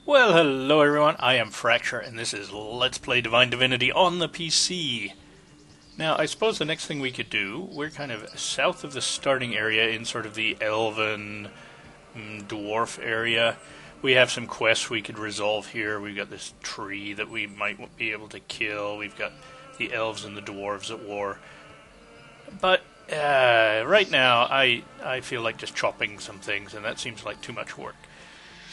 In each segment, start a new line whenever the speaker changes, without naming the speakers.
Well, hello everyone, I am Fracture, and this is Let's Play Divine Divinity on the PC. Now, I suppose the next thing we could do, we're kind of south of the starting area in sort of the elven dwarf area. We have some quests we could resolve here. We've got this tree that we might be able to kill. We've got the elves and the dwarves at war. But right now, I feel like just chopping some things, and that seems like too much work.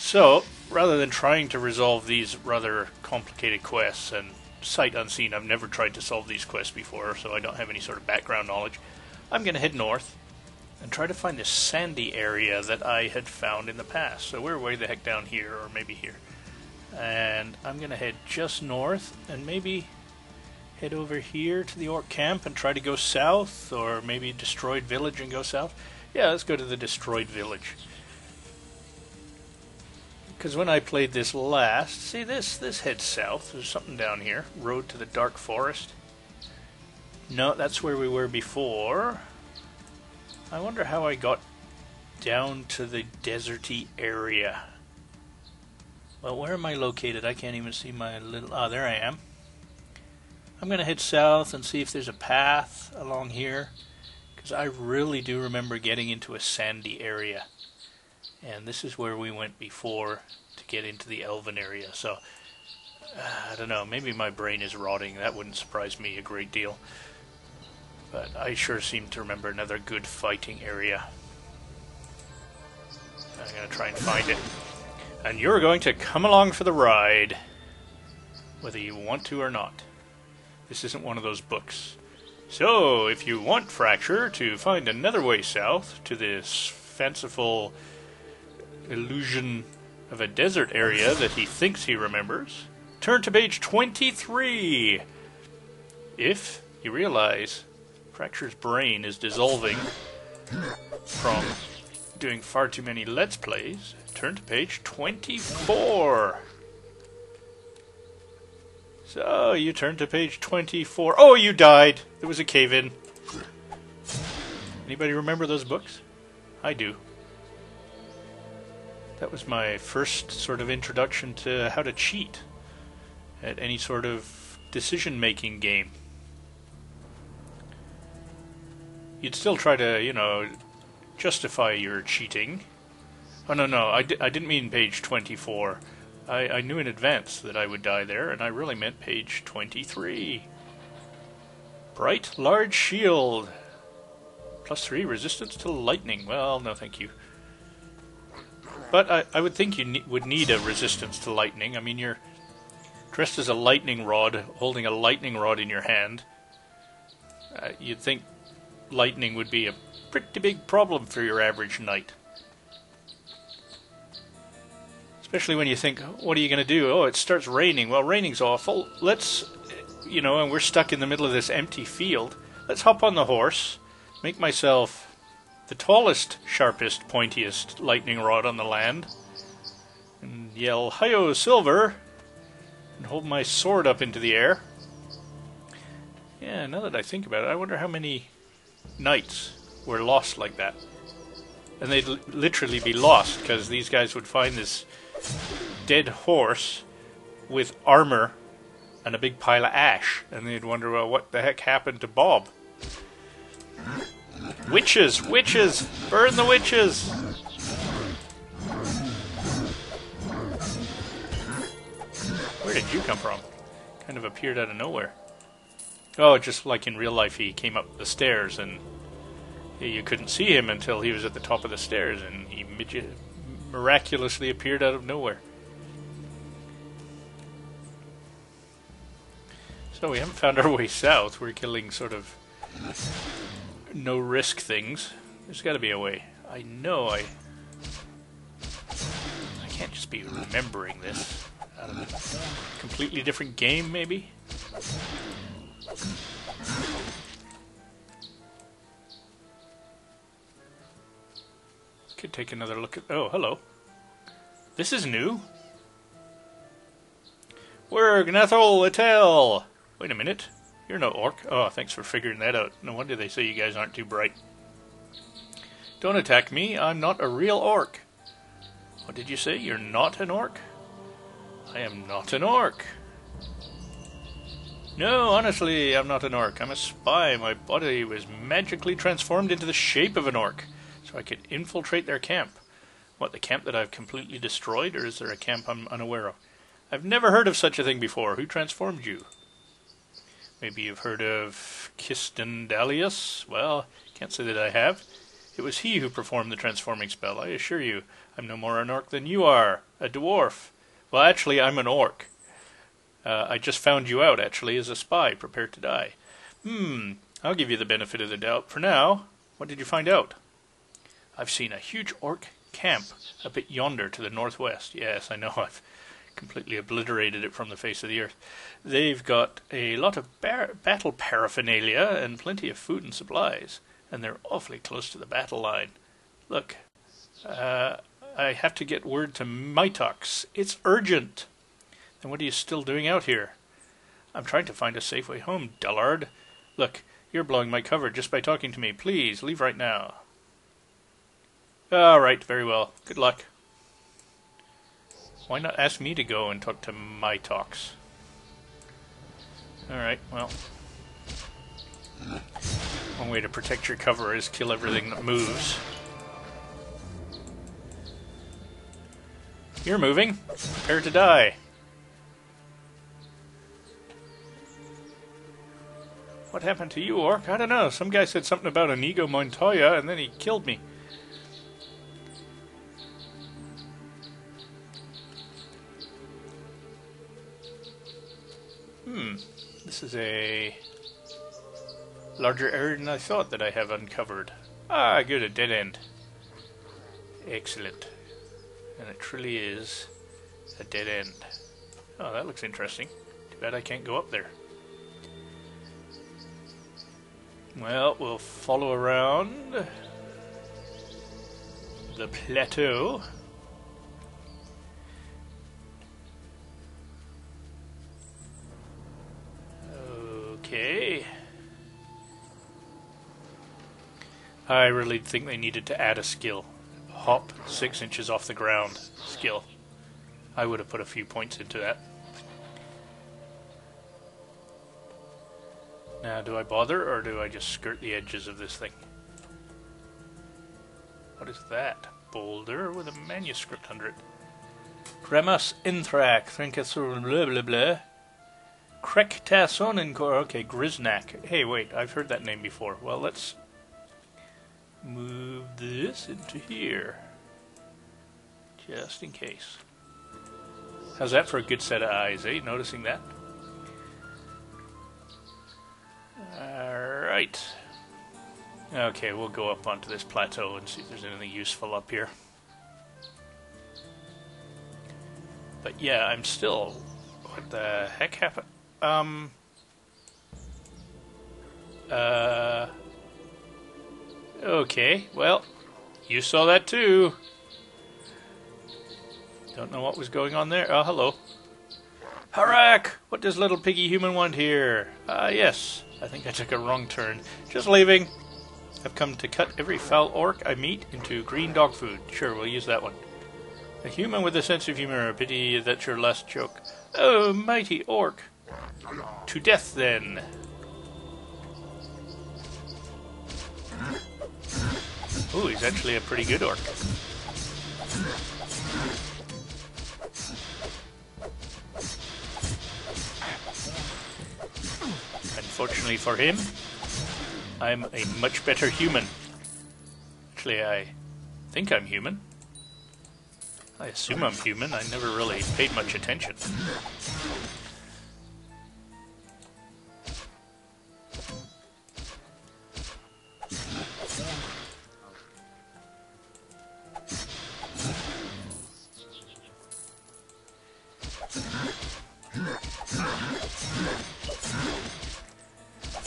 So, rather than trying to resolve these rather complicated quests, and sight unseen, I've never tried to solve these quests before, so I don't have any sort of background knowledge, I'm going to head north and try to find this sandy area that I had found in the past. So we're way the heck down here, or maybe here. And I'm going to head just north, and maybe head over here to the orc camp and try to go south, or maybe destroyed village and go south. Yeah, let's go to the destroyed village. Because when I played this last, see this heads south. There's something down here. Road to the Dark Forest. No, that's where we were before. I wonder how I got down to the deserty area. Well, where am I located? I can't even see my little... Ah, there I am. I'm going to head south and see if there's a path along here. Because I really do remember getting into a sandy area. And this is where we went before to get into the elven area. So, I don't know, maybe my brain is rotting. That wouldn't surprise me a great deal. But I sure seem to remember another good fighting area. I'm going to try and find it. And you're going to come along for the ride, whether you want to or not. This isn't one of those books. So, if you want Fracture to find another way south to this fanciful illusion of a desert area that he thinks he remembers, turn to page 23. If you realize Fracture's brain is dissolving from doing far too many Let's Plays, turn to page 24. So, you turn to page 24. Oh, you died! There was a cave-in. Anybody remember those books? I do. That was my first sort of introduction to how to cheat at any sort of decision-making game. You'd still try to, you know, justify your cheating. Oh, no, I didn't mean page 24. I knew in advance that I would die there, and I really meant page 23. Bright, large shield. +3 resistance to lightning. Well, no thank you. But I would think you would need a resistance to lightning. I mean, you're dressed as a lightning rod, holding a lightning rod in your hand. You'd think lightning would be a pretty big problem for your average knight. Especially when you think, what are you going to do? Oh, it starts raining. Well, raining's awful. Let's, you know, and we're stuck in the middle of this empty field. Let's hop on the horse, make myself the tallest, sharpest, pointiest lightning rod on the land, and yell, "Hi-yo, Silver!" and hold my sword up into the air. Yeah, now that I think about it, I wonder how many knights were lost like that. And they'd literally be lost, because these guys would find this dead horse with armor and a big pile of ash, and they'd wonder, well, what the heck happened to Bob? Witches! Witches! Burn the witches! Where did you come from? Kind of appeared out of nowhere. Oh, just like in real life, he came up the stairs and you couldn't see him until he was at the top of the stairs, and he miraculously appeared out of nowhere. So we haven't found our way south. We're killing sort of no-risk things. There's got to be a way. I know I can't just be remembering this out of a completely different game, maybe? Could take another look at... Oh, hello. This is new. We're Gnathol Atel! Wait a minute. You're no orc. Oh, thanks for figuring that out. No wonder they say you guys aren't too bright. Don't attack me. I'm not a real orc. What did you say? You're not an orc? I am not an orc. No, honestly, I'm not an orc. I'm a spy. My body was magically transformed into the shape of an orc, so I could infiltrate their camp. What, the camp that I've completely destroyed, or is there a camp I'm unaware of? I've never heard of such a thing before. Who transformed you? Maybe you've heard of Kistendalius? Well, can't say that I have. It was he who performed the transforming spell, I assure you. I'm no more an orc than you are. A dwarf. Well, actually, I'm an orc. I just found you out, actually, as a spy, prepared to die. I'll give you the benefit of the doubt. For now, what did you find out? I've seen a huge orc camp a bit yonder to the northwest. Yes, I know, I've completely obliterated it from the face of the earth. They've got a lot of battle paraphernalia and plenty of food and supplies, and they're awfully close to the battle line. Look, I have to get word to Mitox. It's urgent. Then what are you still doing out here? I'm trying to find a safe way home, dullard. Look, you're blowing my cover just by talking to me. Please, leave right now. All right, very well. Good luck. Why not ask me to go and talk to Mitox? All right, well. One way to protect your cover is kill everything that moves. You're moving. Prepare to die. What happened to you, orc? I don't know. Some guy said something about Inigo Montoya, and then he killed me. This is a larger area than I thought that I have uncovered. Ah, good, a dead end. Excellent. And it truly is a dead end. Oh, that looks interesting. Too bad I can't go up there. Well, we'll follow around the plateau. Okay. I really think they needed to add a skill. Hop 6 inches off the ground skill. I would have put a few points into that. Now, do I bother, or do I just skirt the edges of this thing? What is that? Boulder with a manuscript under it. Gramas Inthrak, Thrinkasur, blah blah blah. Krektasonenkor, okay, Grisnak. Hey, wait, I've heard that name before. Well, let's move this into here. Just in case. How's that for a good set of eyes, eh? Noticing that? Alright. Okay, we'll go up onto this plateau and see if there's anything useful up here. But yeah, I'm still... What the heck happened? Okay, well, you saw that too. Don't know what was going on there. Oh, hello. Harak! What does little piggy human want here? Yes. I think I took a wrong turn. Just leaving. I've come to cut every foul orc I meet into green dog food. Sure, we'll use that one. A human with a sense of humor. Pity that's your last joke. Oh, mighty orc. To death, then. Ooh, he's actually a pretty good orc. Unfortunately for him, I'm a much better human. Actually, I think I'm human. I assume I'm human. I never really paid much attention.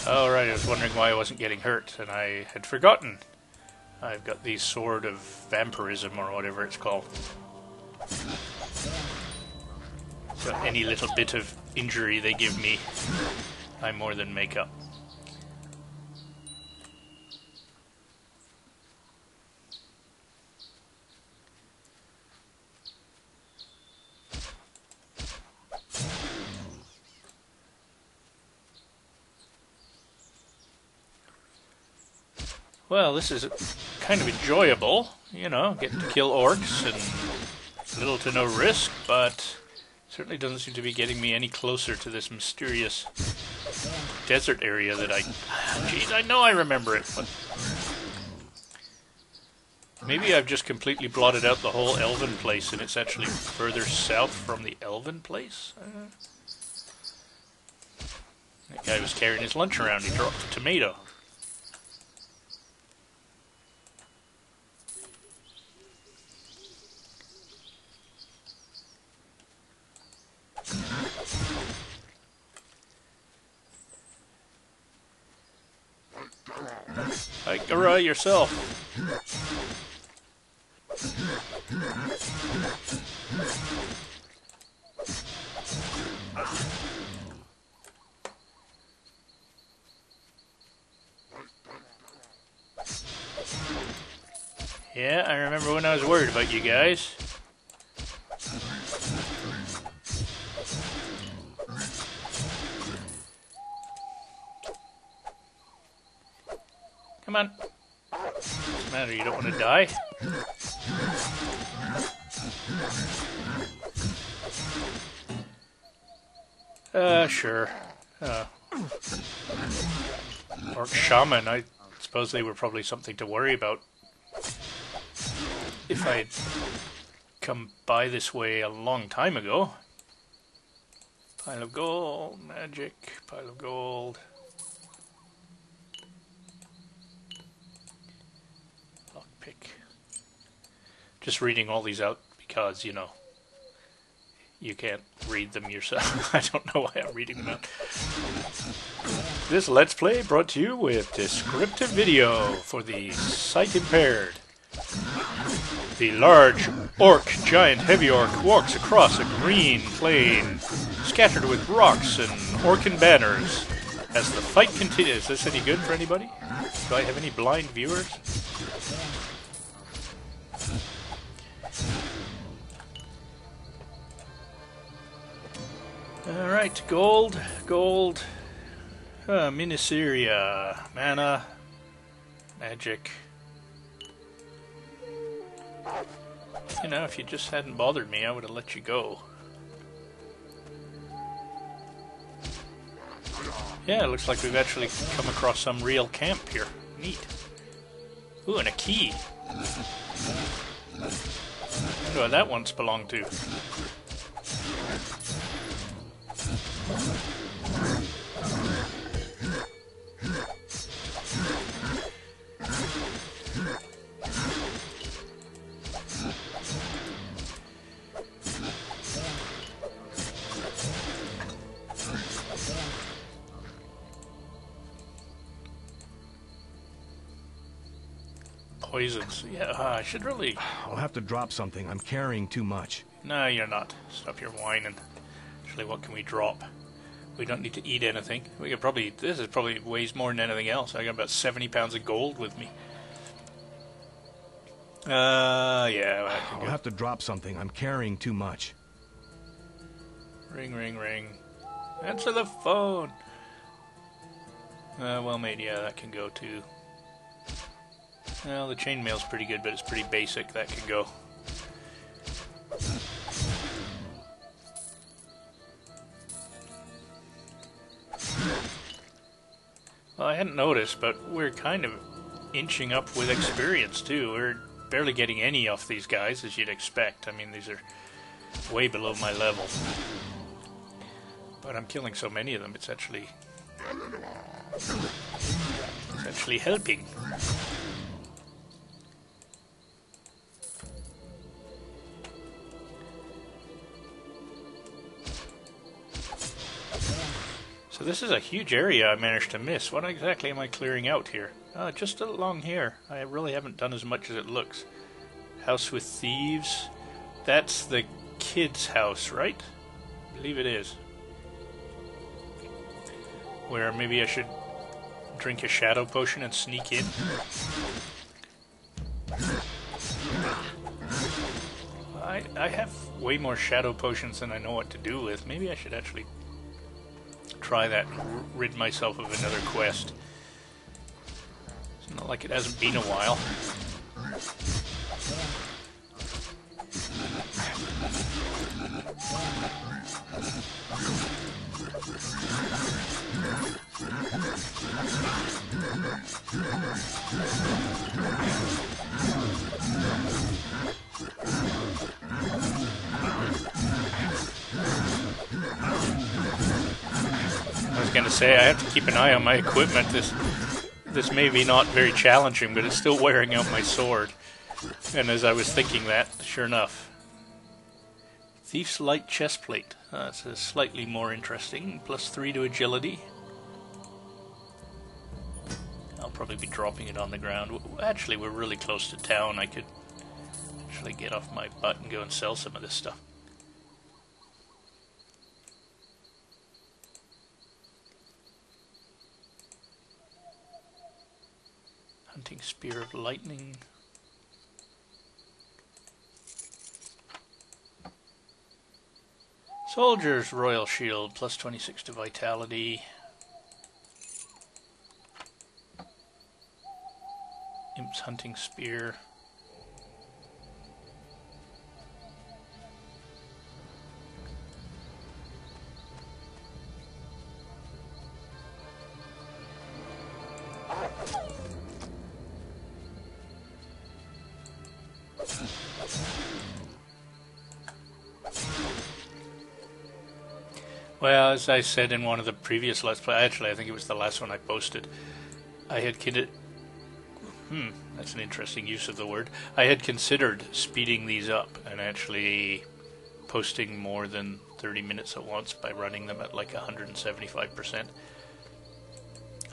Alright, I was wondering why I wasn't getting hurt, and I had forgotten. I've got the sword of vampirism, or whatever it's called. So any little bit of injury they give me, I more than make up. Well, this is kind of enjoyable, you know, getting to kill orcs and little to no risk, but certainly doesn't seem to be getting me any closer to this mysterious desert area that Jeez, I know I remember it, but maybe I've just completely blotted out the whole elven place and it's actually further south from the elven place? That guy was carrying his lunch around. He dropped a tomato. Hurrah yourself. Yeah, I remember when I was worried about you guys. Come on. What's the matter? You don't want to die? Sure. Orc shaman, I suppose they were probably something to worry about. If I'd come by this way a long time ago. Pile of gold, magic, pile of gold. Lockpick. Just reading all these out because, you know, you can't read them yourself. I don't know why I'm reading them out. This Let's Play brought to you with descriptive video for the sight impaired. The large orc, giant heavy orc, walks across a green plain, scattered with rocks and orcan banners. As the fight continues, is this any good for anybody? Do I have any blind viewers? Alright, gold, Miniseria, mana, magic. You know, if you just hadn't bothered me, I would have let you go. Yeah, it looks like we've actually come across some real camp here. Neat. Ooh, and a key. I wonder what that once belonged to. Poisons. Yeah, I should really...
I'll have to drop something. I'm carrying too much.
No, you're not. Stop your whining. Actually, what can we drop? We don't need to eat anything. We could probably... This is probably weighs more than anything else. I got about 70 pounds of gold with me. Yeah.
I'll have to drop something. I'm carrying too much.
Ring, ring, ring. Answer the phone. Well, maybe, yeah, that can go too. Well, the chainmail's pretty good, but it's pretty basic. That can go. Well, I hadn't noticed, but we're kind of inching up with experience, too. We're barely getting any off these guys, as you'd expect. I mean, these are way below my level. But I'm killing so many of them, it's actually helping. So this is a huge area I managed to miss. What exactly am I clearing out here? Just along here. I really haven't done as much as it looks. House with thieves. That's the kid's house, right? I believe it is. Where maybe I should drink a shadow potion and sneak in. I have way more shadow potions than I know what to do with. Maybe I should actually try that and rid myself of another quest. There's Not like it hasn't been a while. I was going to say, I have to keep an eye on my equipment. This may be not very challenging, but it's still wearing out my sword. And as I was thinking that, sure enough. Thief's Light Chestplate. That's slightly more interesting. +3 to agility. I'll probably be dropping it on the ground. Actually, we're really close to town. I could actually get off my butt and go and sell some of this stuff. Hunting Spear of Lightning. Soldier's Royal Shield, +26 to Vitality. Imp's Hunting Spear. Well, as I said in one of the previous Let's Play, actually I think it was the last one I posted, I had that's an interesting use of the word. I had considered speeding these up and actually posting more than 30 minutes at once by running them at like 175%.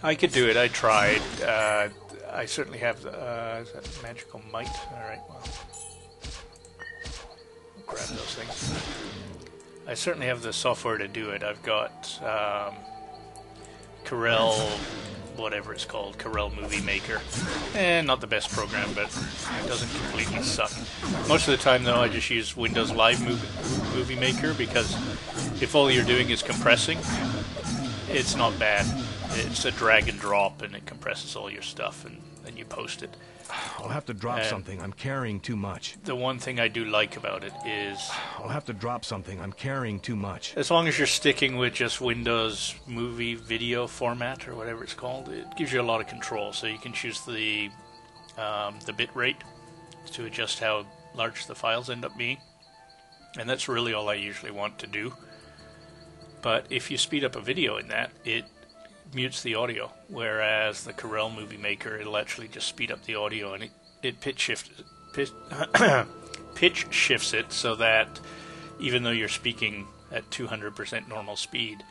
I could do it, I tried. I certainly have the, is that Magical Might? Alright, well, I'll grab those things. I certainly have the software to do it. I've got Corel, whatever it's called, Corel Movie Maker. Not the best program, but it doesn't completely suck. Most of the time, though, I just use Windows Live Movie Maker because if all you're doing is compressing, it's not bad. It's a drag and drop, and it compresses all your stuff, and then you post it.
I'll have to drop something. I'm carrying too much.
The one thing I do like about it is...
I'll have to drop something. I'm carrying too much.
As long as you're sticking with just Windows Movie Video format, or whatever it's called, it gives you a lot of control. So you can choose the bit rate to adjust how large the files end up being. And that's really all I usually want to do. But if you speed up a video in that, it mutes the audio, whereas the Corel Movie Maker, it'll actually just speed up the audio, and it pitch shifts it so that even though you're speaking at 200% normal speed,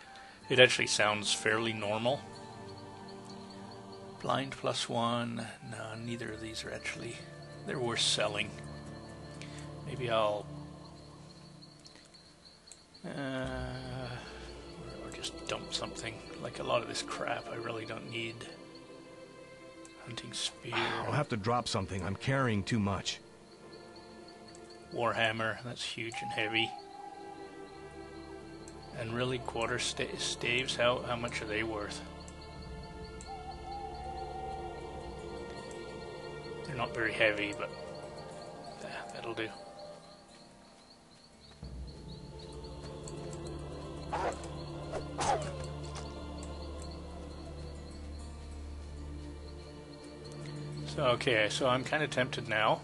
it actually sounds fairly normal. Blind +1, no, neither of these are actually, they're worth selling. Maybe I'll or just dump something. Like a lot of this crap I really don't need. Hunting Spear.
I'll have to drop something. I'm carrying too much.
Warhammer, that's huge and heavy. And really, quarter staves, how much are they worth? They're not very heavy, but that'll do. Okay, so I'm kind of tempted now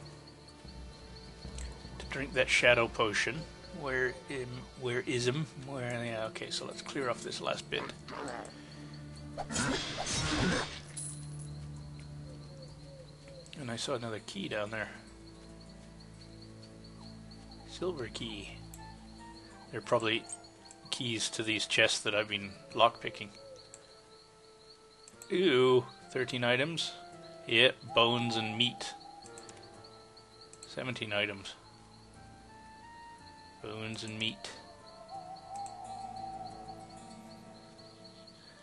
to drink that shadow potion. Where is him? Yeah, okay, so let's clear off this last bit. And I saw another key down there. Silver key. There are probably keys to these chests that I've been lockpicking. Ooh, 13 items. Yep, bones and meat. 17 items. Bones and meat.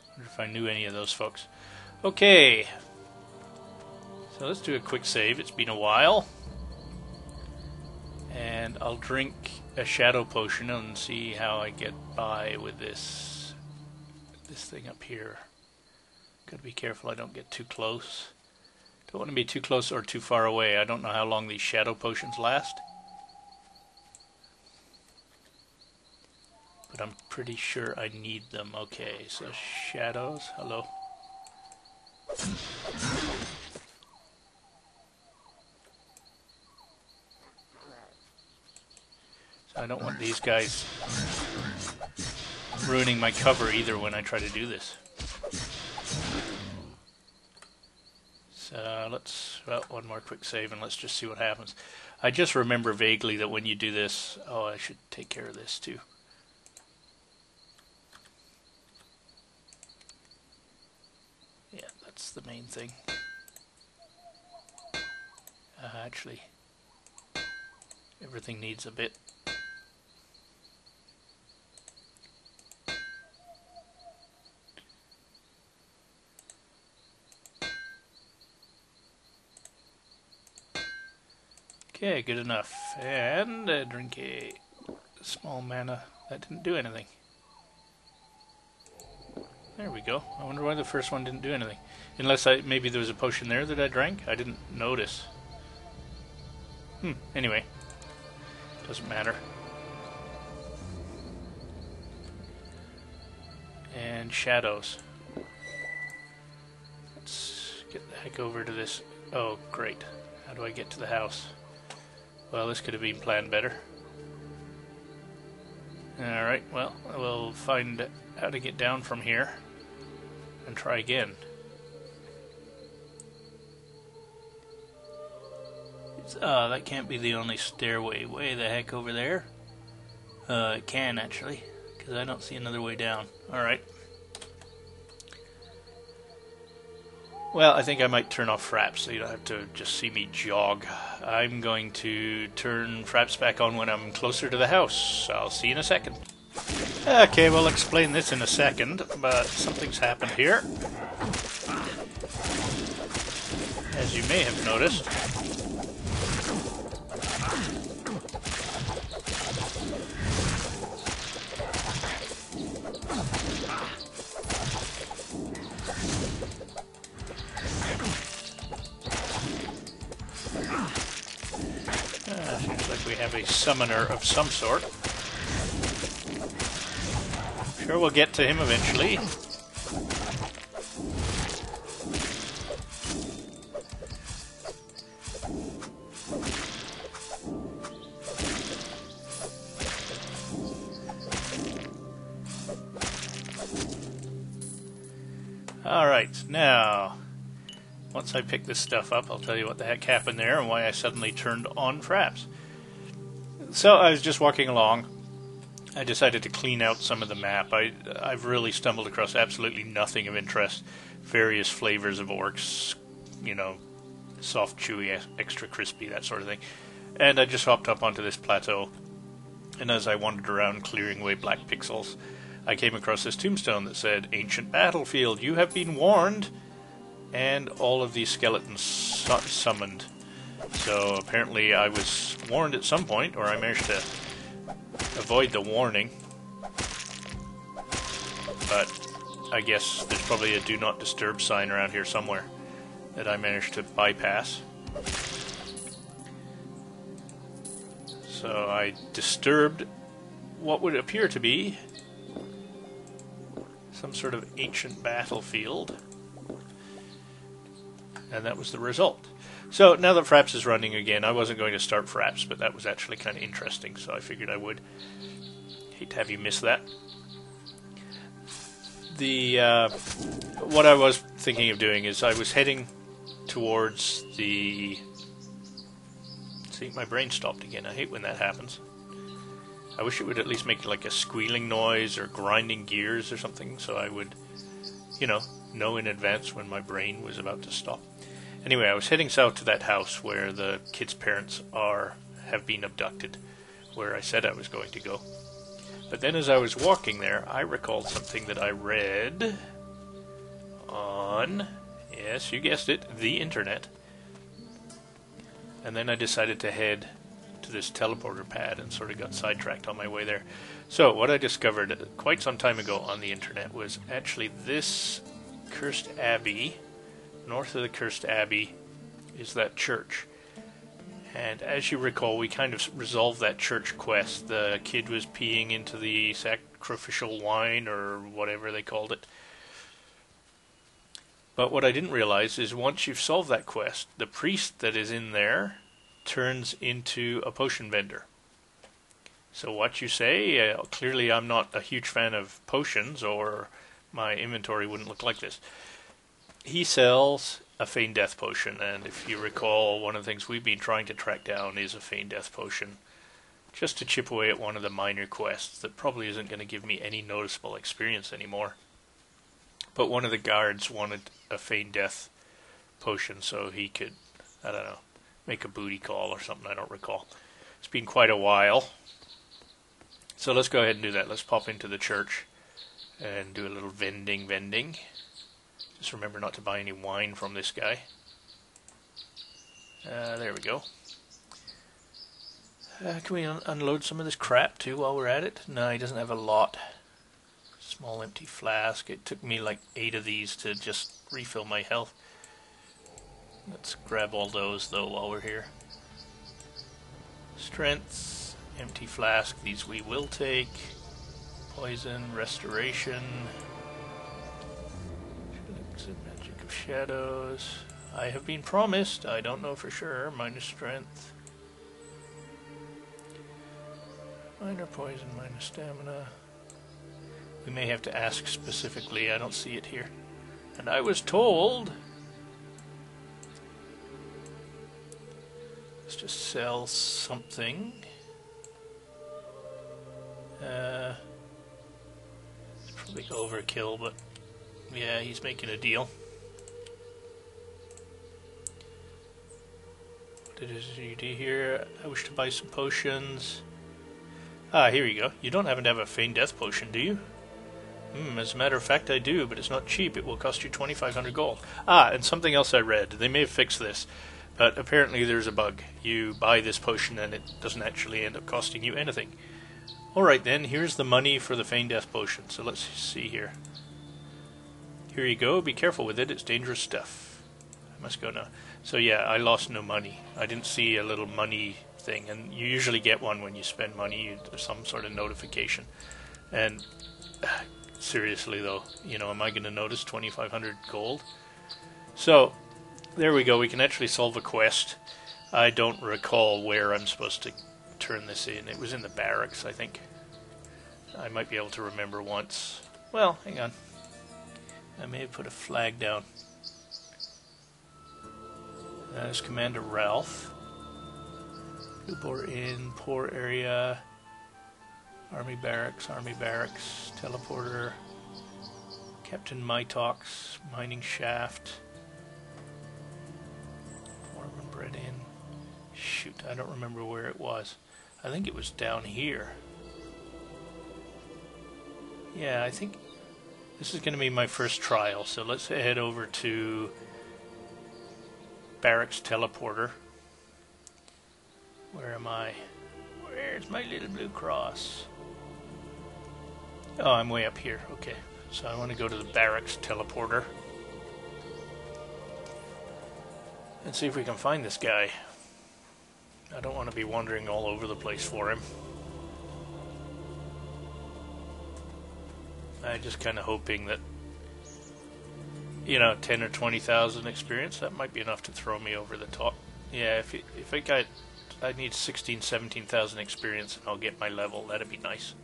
Wonder if I knew any of those folks. Okay. So let's do a quick save. It's been a while. And I'll drink a shadow potion and see how I get by with this thing up here. Gotta be careful I don't get too close. Don't want to be too close or too far away. I don't know how long these shadow potions last. But I'm pretty sure I need them. Okay, so shadows. Hello. So I don't want these guys ruining my cover either when I try to do this. So let's, well, one more quick save and let's just see what happens. I just remember vaguely that when you do this, oh, I should take care of this too. Yeah, that's the main thing. Actually, everything needs a bit. Okay, good enough. And drink a small mana. That didn't do anything. There we go. I wonder why the first one didn't do anything. Unless maybe there was a potion there that I drank? I didn't notice. Anyway. Doesn't matter. And shadows. Let's get the heck over to this. Oh, great. How do I get to the house? Well, this could have been planned better. Alright, well, we'll find how to get down from here and try again. That can't be the only stairway. Way the heck over there? It can, actually, because I don't see another way down. Alright. Well, I think I might turn off fraps so you don't have to just see me jog. I'm going to turn fraps back on when I'm closer to the house. I'll see you in a second. Okay, we'll explain this in a second, but something's happened here. As you may have noticed. Seems like we have a summoner of some sort. Sure, we'll get to him eventually. Alright, now, once I pick this stuff up, I'll tell you what the heck happened there and why I suddenly turned on fraps. So I was just walking along. I decided to clean out some of the map. I've really stumbled across absolutely nothing of interest. Various flavors of orcs, you know, soft, chewy, extra crispy, that sort of thing. And I just hopped up onto this plateau. And as I wandered around clearing away black pixels, I came across this tombstone that said, "Ancient battlefield, you have been warned." And all of these skeletons summoned. So apparently I was warned at some point, or I managed to avoid the warning. But I guess there's probably a do not disturb sign around here somewhere that I managed to bypass. So I disturbed what would appear to be some sort of ancient battlefield. And that was the result. So now that Fraps is running again, I wasn't going to start Fraps, but that was actually kind of interesting, so I figured I would. Hate to have you miss that. What I was thinking of doing is I was heading towards the... See, my brain stopped again. I hate when that happens. I wish it would at least make like a squealing noise or grinding gears or something, so I would, you know in advance when my brain was about to stop. Anyway, I was heading south to that house where the kids' parents have been abducted, where I said I was going to go. But then as I was walking there, I recalled something that I read on, yes, you guessed it, the internet. And then I decided to head to this teleporter pad and sort of got sidetracked on my way there. So what I discovered quite some time ago on the internet was actually this Cursed Abbey, north of the Cursed Abbey, is that church. And as you recall, we kind of resolved that church quest. The kid was peeing into the sacrificial wine, or whatever they called it. But what I didn't realize is once you've solved that quest, the priest that is in there turns into a potion vendor. So what you say, clearly I'm not a huge fan of potions, or my inventory wouldn't look like this. He sells a Feign Death potion, and if you recall, one of the things we've been trying to track down is a Feign Death potion, just to chip away at one of the minor quests that probably isn't going to give me any noticeable experience anymore. But one of the guards wanted a Feign Death potion so he could, I don't know, make a booty call or something, I don't recall. It's been quite a while. So let's go ahead and do that. Let's pop into the church and do a little vending. Just remember not to buy any wine from this guy. There we go. Can we unload some of this crap too while we're at it? No, he doesn't have a lot. Small empty flask. It took me like 8 of these to just refill my health. Let's grab all those though while we're here. Strength, empty flask, these we will take. Poison, restoration. Magic of shadows. I have been promised, I don't know for sure. Minus strength. Minor poison, minus stamina. We may have to ask specifically, I don't see it here. And I was told... Let's just sell something. It's probably overkill, but yeah, he's making a deal. What does you do here? I wish to buy some potions. Ah, here you go. You don't happen to have a Feign Death potion, do you? As a matter of fact, I do, but it's not cheap. It will cost you 2,500 gold. Ah, and something else I read. They may have fixed this, but apparently there's a bug. You buy this potion and it doesn't actually end up costing you anything. Alright then, here's the money for the Feign Death potion. So let's see here. Here you go. Be careful with it. It's dangerous stuff. I must go now. So yeah, I lost no money. I didn't see a little money thing, and you usually get one when you spend money. There's some sort of notification. And... seriously though, you know, am I going to notice 2,500 gold? So, there we go, we can actually solve a quest. I don't recall where I'm supposed to turn this in. It was in the barracks, I think. I might be able to remember once. Well, hang on. I may have put a flag down. There's Commander Ralph. Newport Inn, poor area. Army barracks, teleporter, Captain Mytox, mining shaft, Mormon Bread Inn. Shoot, I don't remember where it was. I think it was down here. Yeah, I think this is going to be my first trial, so let's head over to Barracks Teleporter. Where am I? Where's my little blue cross? Oh, I'm way up here. Okay, so I want to go to the Barracks Teleporter and see if we can find this guy. I don't want to be wandering all over the place for him. I'm just kind of hoping that, you know, 10 or 20,000 experience, that might be enough to throw me over the top. Yeah, if I got, I need 16, 17,000 experience and I'll get my level. That'd be nice.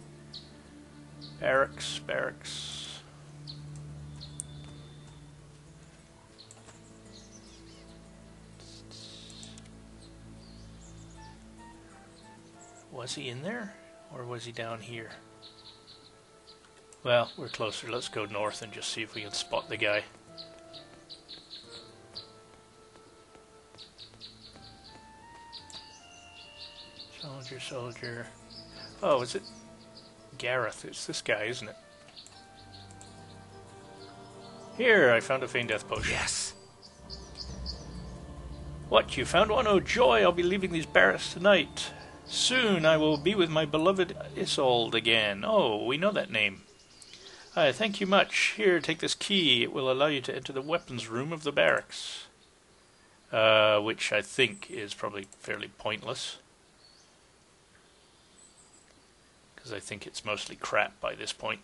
Barracks. Was he in there? Or was he down here? Well, we're closer. Let's go north and just see if we can spot the guy. Soldier. Oh, is it Gareth? It's this guy, isn't it? Here, I found a Feign Death potion.
Yes!
What, you found one? Oh joy, I'll be leaving these barracks tonight. Soon I will be with my beloved Isolde again. Oh, we know that name. Thank you much. Here, take this key. It will allow you to enter the weapons room of the barracks. which I think is probably fairly pointless, because I think it's mostly crap by this point.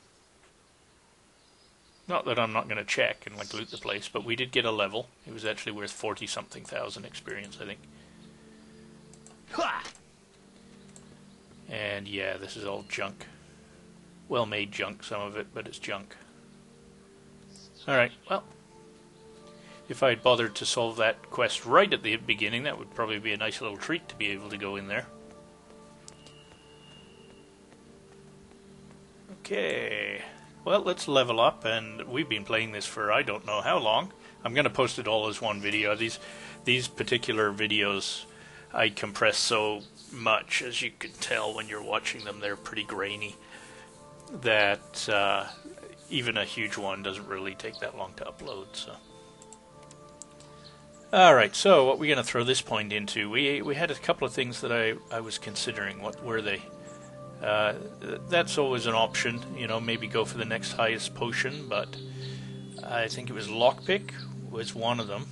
Not that I'm not going to check and like loot the place, but we did get a level. It was actually worth 40-something thousand experience, I think. And yeah, this is all junk. Well-made junk, some of it, but it's junk. Alright, well, if I'd bothered to solve that quest right at the beginning, that would probably be a nice little treat to be able to go in there. Okay, well, let's level up, and we've been playing this for I don't know how long. I'm going to post it all as one video. These particular videos I compress so much, as you can tell when you're watching them, they're pretty grainy, that even a huge one doesn't really take that long to upload. So, alright, so what we're going to throw this point into, we had a couple of things that I was considering. What were they? That's always an option, you know, maybe go for the next highest potion, but I think it was lockpick was one of them.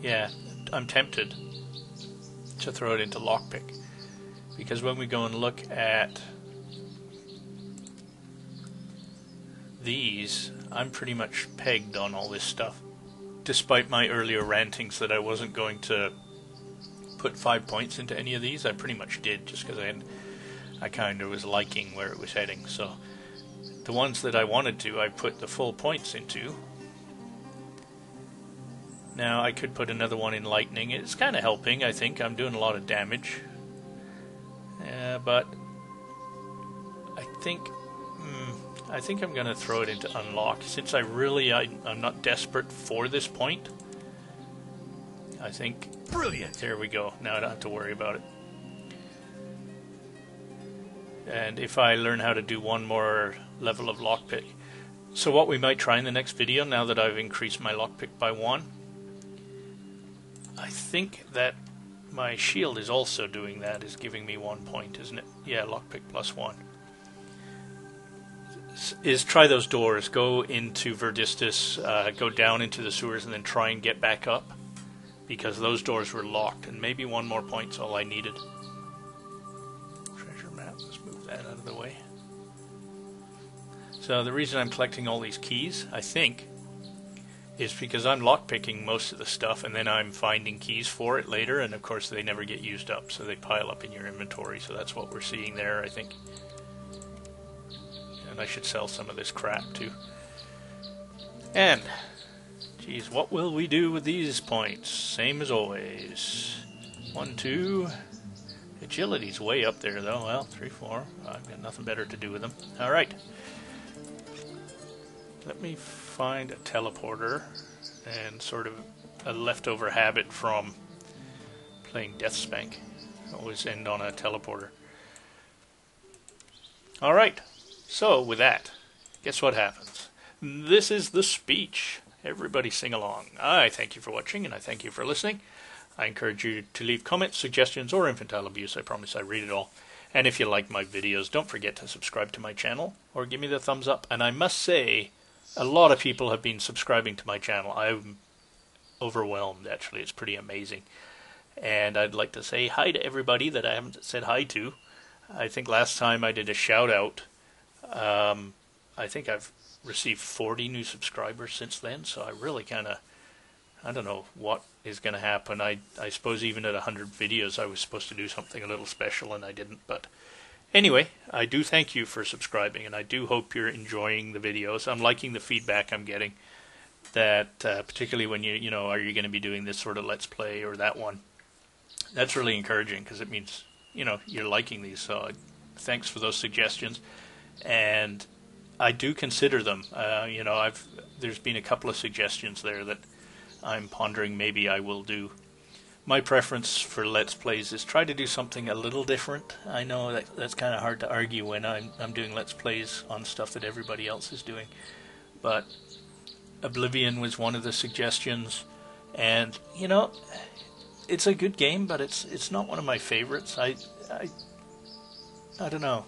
Yeah, I'm tempted to throw it into lockpick, because when we go and look at these, I'm pretty much pegged on all this stuff, despite my earlier rantings that I wasn't going to put 5 points into any of these. I pretty much did, just because I kind of was liking where it was heading. So the ones that I wanted to, I put the full points into. Now I could put another one in lightning. It's kind of helping, I think. I'm doing a lot of damage, but I think I'm going to throw it into unlock, since I'm not desperate for this point. I think. Brilliant. There we go. Now I don't have to worry about it. And if I learn how to do one more level of lockpick. So what we might try in the next video, now that I've increased my lockpick by 1, I think that my shield is also doing that, is giving me 1 point, isn't it? Yeah, lockpick plus 1. Is try those doors, go into Verdistus, go down into the sewers, and then try and get back up, because those doors were locked, and maybe 1 more point's all I needed. Treasure map, let's move that out of the way. So the reason I'm collecting all these keys, I think, is because I'm lockpicking most of the stuff, and then I'm finding keys for it later, and of course they never get used up, so they pile up in your inventory. So that's what we're seeing there, I think. And I should sell some of this crap too. And, geez, what will we do with these points? Same as always. 1, 2. Agility's way up there though. Well, 3, 4. I've got nothing better to do with them. Alright. Let me find a teleporter, and sort of a leftover habit from playing Death Spank. Always end on a teleporter. Alright, so with that, guess what happens? This is the speech. Everybody sing along. I thank you for watching, and I thank you for listening. I encourage you to leave comments, suggestions, or infantile abuse. I promise I read it all. And if you like my videos, don't forget to subscribe to my channel, or give me the thumbs up. And I must say, a lot of people have been subscribing to my channel. I'm overwhelmed, actually. It's pretty amazing. And I'd like to say hi to everybody that I haven't said hi to. I think last time I did a shout out, I think I've received 40 new subscribers since then, so I really kind of, I don't know what is going to happen. I suppose even at 100 videos I was supposed to do something a little special, and I didn't. But anyway, I do thank you for subscribing, and I do hope you're enjoying the videos. I'm liking the feedback I'm getting, that particularly when you know, are you going to be doing this sort of Let's Play or that one? That's really encouraging, because it means, you know, you're liking these. So thanks for those suggestions, and I do consider them. You know, there's been a couple of suggestions there that I'm pondering maybe I will do. My preference for Let's Plays is try to do something a little different. I know that's kind of hard to argue when I'm doing Let's Plays on stuff that everybody else is doing. But Oblivion was one of the suggestions, and you know, it's a good game, but it's not one of my favorites. I don't know.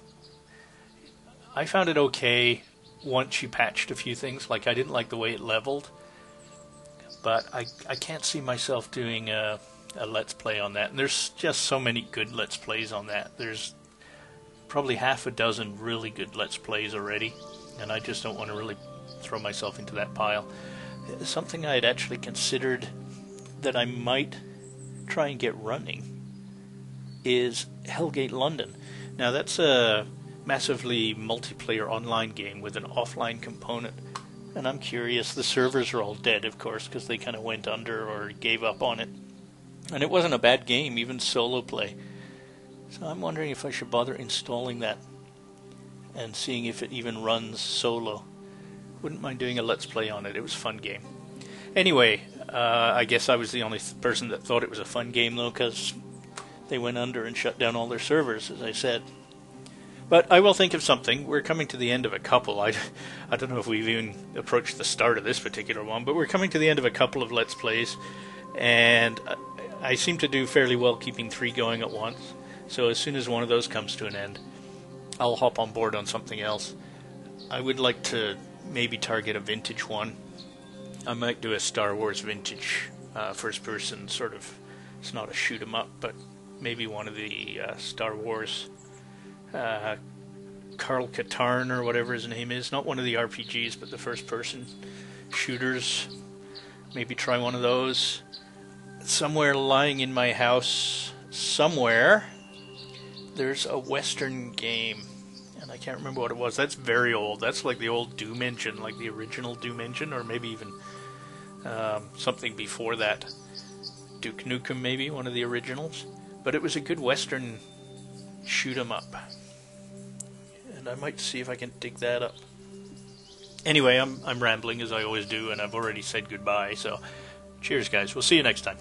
I found it okay. once she patched a few things. Like, I didn't like the way it leveled, but I can't see myself doing a Let's Play on that. And there's just so many good Let's Plays on that. There's probably half a dozen really good Let's Plays already, and I just don't want to really throw myself into that pile. Something I had actually considered that I might try and get running is Hellgate London. Now, that's a massively multiplayer online game with an offline component, and I'm curious. The servers are all dead, of course, because they kind of went under or gave up on it. And it wasn't a bad game, even solo play. So I'm wondering if I should bother installing that and seeing if it even runs solo. Wouldn't mind doing a Let's Play on it. It was a fun game. Anyway, I guess I was the only person that thought it was a fun game, though, because they went under and shut down all their servers, as I said. But I will think of something. We're coming to the end of a couple. I don't know if we've even approached the start of this particular one, but we're coming to the end of a couple of Let's Plays, and I seem to do fairly well keeping 3 going at once. So as soon as one of those comes to an end, I'll hop on board on something else. I would like to maybe target a vintage one. I might do a Star Wars vintage first-person sort of. It's not a shoot 'em up, but maybe one of the Star Wars Karl Katarn or whatever his name is. Not one of the RPGs, but the first-person shooters. Maybe try one of those. Somewhere lying in my house, somewhere, there's a Western game, and I can't remember what it was. That's very old. That's like the old Doom engine, like the original Doom engine, or maybe even something before that. Duke Nukem, maybe, one of the originals. But it was a good Western shoot 'em up. And I might see if I can dig that up. Anyway, I'm rambling as I always do, and I've already said goodbye, so cheers, guys. We'll see you next time.